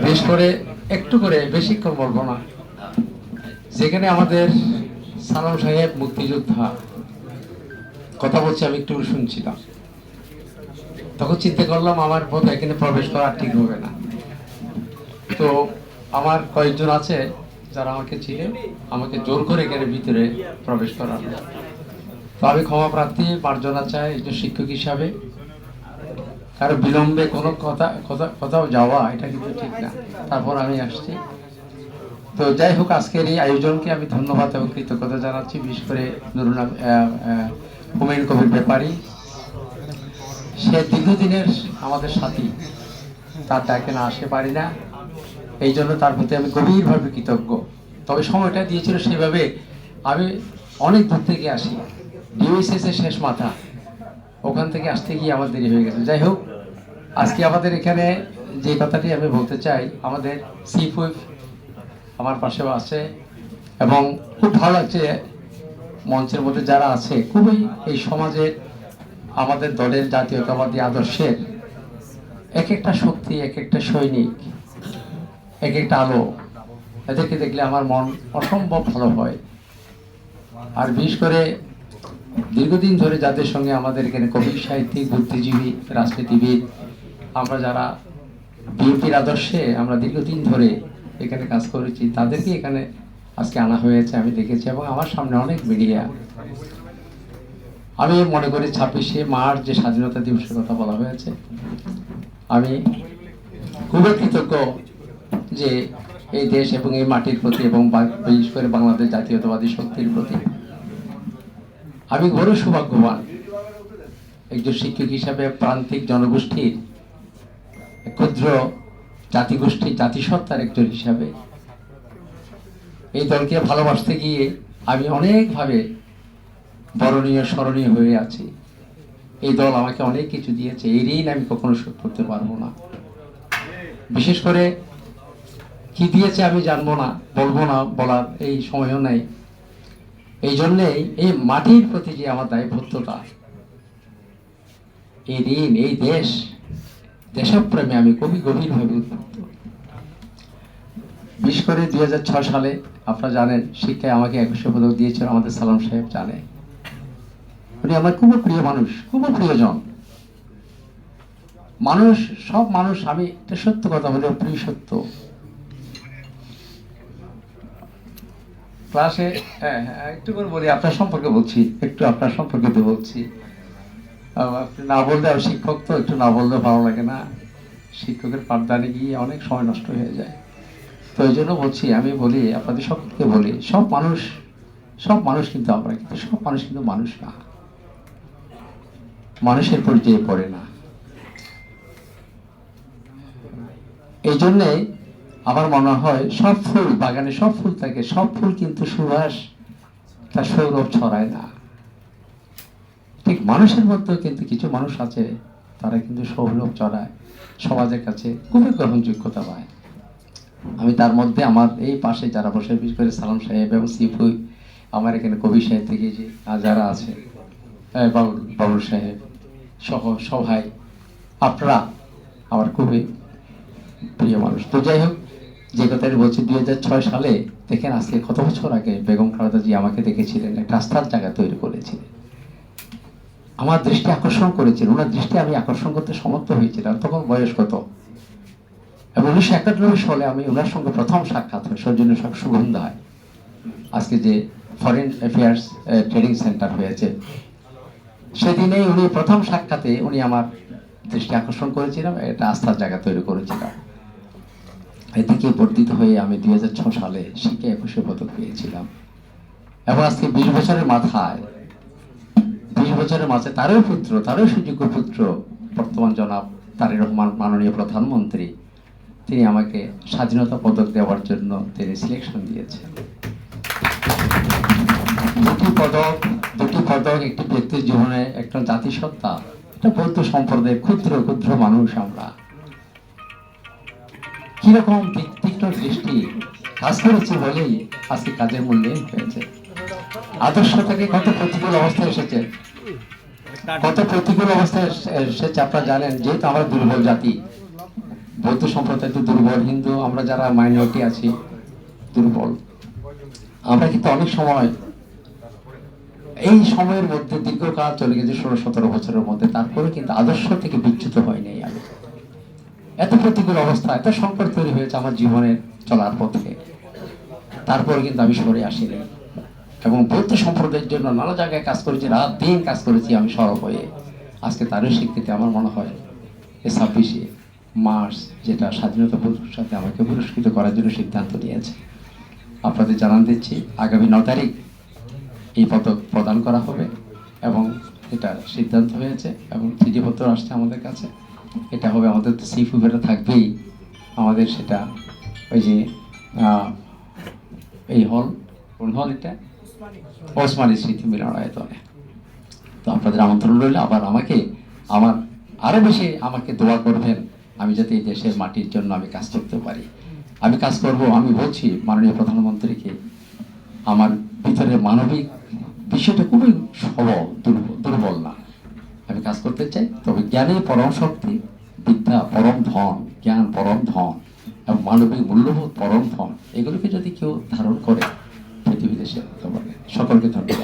বিশেষ করে একটু করে, বেশিক্ষণ বলবো না, যেখানে আমাদের সালাম সাহেব মুক্তিযোদ্ধা কথা বলছে, আমি একটু শুনছিলাম, তখন চিন্তা করলাম আমার বোধ এখানে প্রবেশ করা ঠিক হবে না। তো আমার কয়েকজন আছে যারা আমাকে চিনে, আমাকে জোর করে এখানে ভিতরে প্রবেশ করার। তো আমি ক্ষমা প্রার্থী, মার্জনা চাই একজন শিক্ষক হিসাবে। কারো বিলম্বে কোনো কোথাও যাওয়া এটা কিন্তু ঠিক না। তারপর আমি আসছি। তো যাই হোক, আজকের এই আয়োজনকে আমি ধন্যবাদ এবং কৃতজ্ঞতা জানাচ্ছি, বিশেষ করে নুরুল হুমায়ুন কবির ব্যাপারী। সে দীর্ঘদিনের আমাদের সাথী, তার ডাকে না আসতে পারি না, এই জন্য তার প্রতি আমি গভীরভাবে কৃতজ্ঞ। তবে সময়টা দিয়েছিল সেভাবে, আমি অনেক দূর থেকে আসি, ডিওএসএস এর শেষ মাথা, ওখান থেকে আসতে গিয়ে আমার দেরি হয়ে গেছে। যাই হোক, আজকে আমাদের এখানে যে কথাটি আমি বলতে চাই, আমাদের চিফ হুইপ আমার পাশেও আছে, এবং খুব ভালো লাগছে মঞ্চের মধ্যে যারা আছে, খুবই এই সমাজের আমাদের দলের জাতীয়তাবাদী আদর্শের এক একটা শক্তি, এক একটা সৈনিক, এক একটা আলো। এদেরকে দেখলে আমার মন অসম্ভব ভালো হয়। আর বিশেষ করে দীর্ঘদিন ধরে যাদের সঙ্গে আমাদের এখানে কবি, সাহিত্যিক, বুদ্ধিজীবী, রাজনীতিবিদ, আমরা যারা বিএনপির আদর্শে আমরা দীর্ঘদিন ধরে এখানে কাজ করেছি, তাদেরকে এখানে আজকে আনা হয়েছে, আমি দেখেছি। এবং আমার সামনে অনেক মিডিয়া। আমি মনে করি 26শে মার্চ যে স্বাধীনতা দিবসের কথা বলা হয়েছে, আমি খুবই কৃতজ্ঞ যে এই দেশ এবং এই মাটির প্রতি, এবং বিশেষ করে বাংলাদেশ জাতীয়তাবাদী শক্তির প্রতি আমি বড় সৌভাগ্যবান। একজন শিক্ষক হিসাবে প্রান্তিক জনগোষ্ঠীর, ক্ষুদ্র জাতিগোষ্ঠী, জাতিসত্তার একজন হিসাবে এই দলকে ভালোবাসতে গিয়ে আমি অনেকভাবে বরণীয়, স্মরণীয় হয়ে আছি। এই দল আমাকে অনেক কিছু দিয়েছে, এই ঋণ আমি কখনো শোধ করতে পারবো না। বিশেষ করে কি দিয়েছে আমি জানবো না, বলবো না, বলার এই সময়ও নাই। এই জন্যেই এই মাটির প্রতি যে আমার দায়বদ্ধতা, এই ঋণ, এই দেশ, দেশপ্রেমে আমি খুবই গভীরভাবে উদ্বুদ্ধ। বিশেষ করে 2006 সালে আপনারা জানেন, শিক্ষায় আমাকে 21শে পদক দিয়েছিল আমাদের সালাম সাহেব, জানে। উনি আমার খুব প্রিয় মানুষ, খুব প্রিয়জন মানুষ। সব মানুষ, আমি একটা সত্য কথা বলি, প্রিয় সত্য। ক্লাসে একটু করে বলি, আপনার সম্পর্কে বলছি, একটু আপনার সম্পর্কে তো বলছি। আপনি না বললে, শিক্ষক তো একটু না বললে ভালো লাগে না, শিক্ষকের পাঠদানে গিয়ে অনেক সময় নষ্ট হয়ে যায়। তো এই জন্য বলছি, আমি বলি আপনাদের সকলকে বলি, সব মানুষ কিন্তু আমরা, কিন্তু সব মানুষ কিন্তু মানুষ না, মানুষের পরিচয়ে পড়ে না। এই জন্যে আমার মনে হয় সব ফুল বাগানে, সব ফুল থাকে, সব ফুল কিন্তু সুবাস তার সৌরভ ছড়ায় না। ঠিক মানুষের মধ্যেও কিন্তু কিছু মানুষ আছে, তারা কিন্তু সৌরভ ছড়ায়, সমাজের কাছে খুবই গ্রহণযোগ্যতা পায়। আমি তার মধ্যে আমার এই পাশে যারা বসে, বিশেষ করে সালাম সাহেব এবং সিফুই, আমার এখানে কবি সাহেব থেকে যে যারা আছে, বাবুল সাহেব সহ সবাই, আপনারা আমার খুবই প্রিয় মানুষ। তো যাই হোক, যে কথাটি বলছি, 2006 সালে দেখেন, আজকে কত বছর আগে বেগম খালেদা জি আমাকে দেখেছিলেন, একটা আস্থার জায়গা তৈরি করেছিলেন, আমার দৃষ্টি আকর্ষণ করেছিলেন। ওনার দৃষ্টি আমি আকর্ষণ করতে সমর্থ হয়েছিলাম। তখন বয়স কত, এবং 1991 সালে আমি ওনার সঙ্গে প্রথম সাক্ষাৎ হয় সৌজন্য সুগন্ধায়, আজকে যে ফরেন অ্যাফেয়ার্স ট্রেনিং সেন্টার হয়েছে, সেদিনেই উনি প্রথম সাক্ষাতে উনি আমার দৃষ্টি আকর্ষণ করেছিলাম, এটা আস্থার জায়গা তৈরি করেছিলাম। এদিকে বর্ধিত হয়ে আমি 2006 সালে শিক্ষায় 21শে পদক পেয়েছিলাম। এবং আজকে 20 বছরের মাথায়, 20 বছরের মাঝে তারও পুত্র, তারও সুযোগ্য পুত্র, বর্তমান জনাব তারেক রহমান মাননীয় প্রধানমন্ত্রী, তিনি আমাকে স্বাধীনতা পদক দেওয়ার জন্য তিনি সিলেকশন দিয়েছেন। দুটি পদক একটি ব্যক্তির জীবনে, একটা জাতিসত্তা, এটা বৌদ্ধ সম্প্রদায়ের ক্ষুদ্র ক্ষুদ্র মানুষ আমরা, কিরকম তীক্ষ্ণ দৃষ্টি কাজ করেছে বলেই আজকে কাজের মূল্যায়ন হয়েছে। আদর্শ থেকে কত প্রতিকূল অবস্থায় এসেছে, কত প্রতিকূল অবস্থায় এসেছে আপনারা জানেন। যেহেতু আমরা দুর্বল জাতি, বৌদ্ধ সম্প্রদায় তো দুর্বল, হিন্দু আমরা যারা মাইনরিটি আছি দুর্বল। আমরা কিন্তু অনেক সময় এই সময়ের মধ্যে দীর্ঘকাল চলে গেছে, 16-17 বছরের মধ্যে, তারপরে কিন্তু আদর্শ থেকে বিচ্যুত হয়নি আমি। এত প্রতিকূল অবস্থা, এত সংকট তৈরি হয়েছে আমার জীবনের চলার পথে, তারপরে কিন্তু আমি সরে আসিনি এবং বৌদ্ধ সম্প্রদায়ের জন্য নানা জায়গায় কাজ করেছি, রাত দিন কাজ করেছি আমি সরব হয়ে। আজকে তারই স্বীকৃতি আমার মনে হয় এই 26শে মার্চ, যেটা স্বাধীনতা দিবসের সাথে আমাকে পুরস্কৃত করার জন্য সিদ্ধান্ত নিয়েছে। আপনাদের জানান দিচ্ছি, আগামী 9 তারিখ এই পদক প্রদান করা হবে এবং এটা সিদ্ধান্ত হয়েছে এবং চিঠিপত্র আসছে আমাদের কাছে। এটা হবে, আমাদের তো সি ফুবেরা থাকবেই, আমাদের সেটা ওই যে এই হল, কোন হল এটা, ওসমানী স্মৃতি মিলনায়তনে। তো আপনাদের আমন্ত্রণ রইল। আবার আমাকে আমার আরো বেশি আমাকে দোয়া করবেন, আমি যাতে এই দেশের মাটির জন্য আমি কাজ করতে পারি। আমি কাজ করব, আমি বলছি মাননীয় প্রধানমন্ত্রীকে, আমার ভিতরে মানবিক বিষয়টা খুবই সবল, দুর্বল না। আমি কাজ করতে চাই, তবে জ্ঞানের পরম শক্তি, বিদ্যা পরম ধন, জ্ঞান পরম ধন এবং মানবিক মূল্যবোধ পরম ধন, এগুলোকে যদি কেউ ধারণ করে পৃথিবী দেশে, সকলকে ধন্যবাদ।